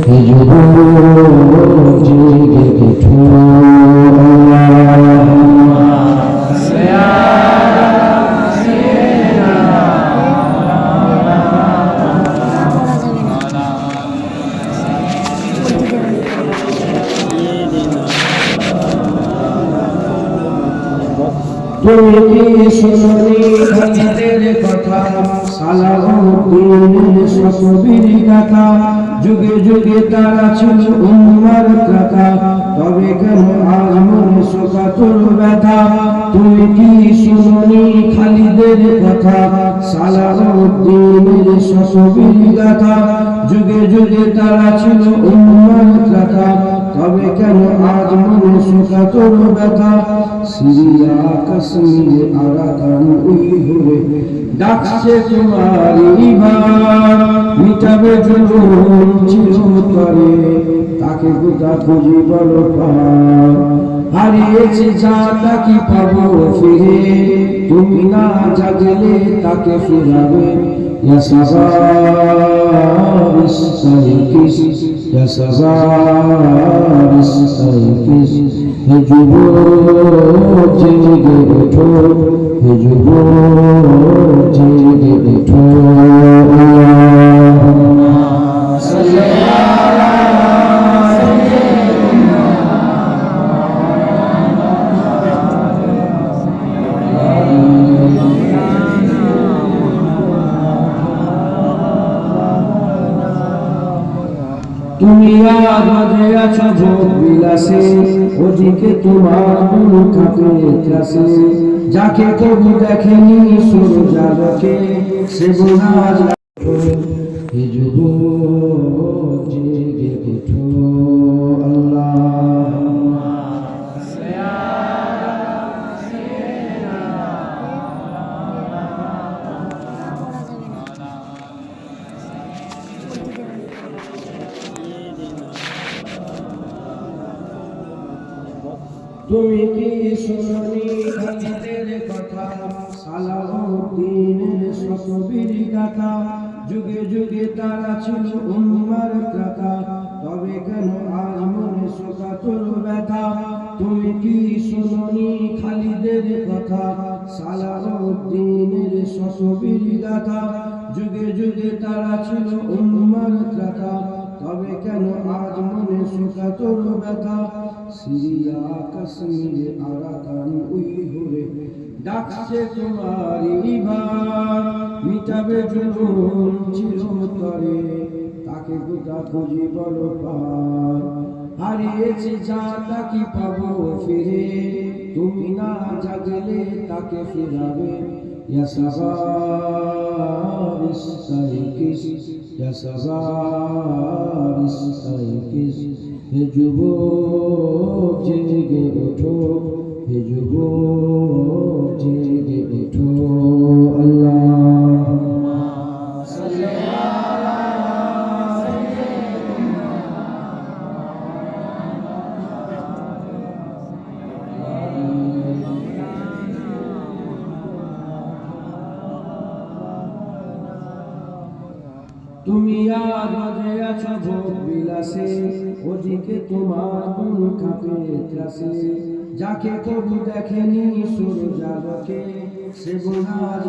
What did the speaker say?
হে যুবক জেগে ওঠো তুমি কি শুনোনি খালিদের কথা সালাউদ্দিনের শতবীর গাথা যুগে যুগে তারা ছিল উম্মার ত্রাতা তবে কেন আজ মনে শোকাতুর ব্যথা তুমি কি শুনোনি খালিদের কথা সালাউদ্দিনের শতবীর গাথা যুগে যুগে তারা ছিল উম্মার ত্রাতা তবে কেন আজ মনে শোকাতুর ব্যথা সিরিয়া কাশ্মীর আরাকান উইঘুরে ডাকছে তোমারই ভার মিটাবে জুলুম চিরতরে তাকে গোটা খুঁজি বলো পার হারিয়েছে যা তাকে পাবো ফিরে তুমি না জাগলে তাকে ফিরাবে ইয়া সাবার ইস্তাইকিস ইয়া সাবার ইস্তাইকিস হে যুবক জেগে ওঠো হে যুবক জেগে ওঠো তুমি আজ মাঝে আছো ভোগ বিলাসে ওদিকে তোমার মন কাঁপে ত্রাসে যাকে কবু দেখেনি সূর্যালোকে সে বোনাজ হে যুবক জেগে ওঠো তুমি কি শুনোনি খালিদের কথা সালাউদ্দিনের শতবীর গাথা যুগে যুগে তারা ছিল উম্মার ত্রাতা তবে কেন আজ মনে শোকাতুর ব্যথা তুমি কি শুনোনি খালিদের কথা সালাউদ্দিনের শতবীর গাথা যুগে যুগে তারা ছিল উম্মার ত্রাতা তবে কেন আজ মনে শোকাতুর ব্যথা সিরিয়া কাশ্মীর আরাকান উইঘুরে ডাকছে তোমারই ভার মিটাবে জুলুম চিরতরে তাকে গোটা খুঁজি বলো পার হারিয়েছে যা তাকে পাবো ফিরে তুমি না জাগলে তাকে ফিরাবে ইয়া সাবার ইস্তাইকিস ইয়া সাবার ইস্তাইকিস হে যুবক জেগে ওঠো হে যুবক জেগে ওঠো আল্লাহুম্মা সাল্লি আলা তুমি আজ মাঝে আছো ভোগ বিলাসে ওদিকে তোমার মন কাঁপে ত্রাসে যাকে কবু দেখেনি সূর্যালোকে সে বোনাজ